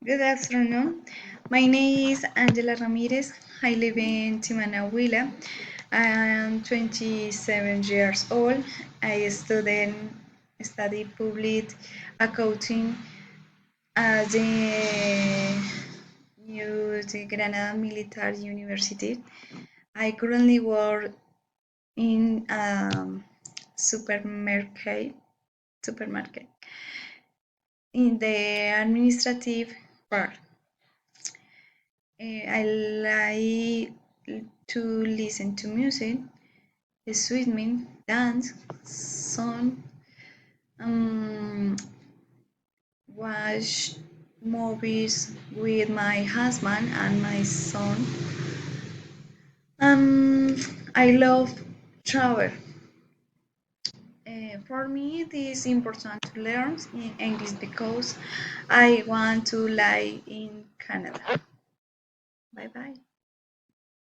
Good afternoon. My name is Angela Ramirez. I live in Timanahuila. I am 27 years old. Study public accounting at the Granada Military University. I currently work in supermarket supermarket in the administrative part. I like to listen to music, swimming, dance, song, um, watch movies with my husband and my son. Um, I love travel. For me, it is important to learn in English because I want to live in Canada. Bye bye.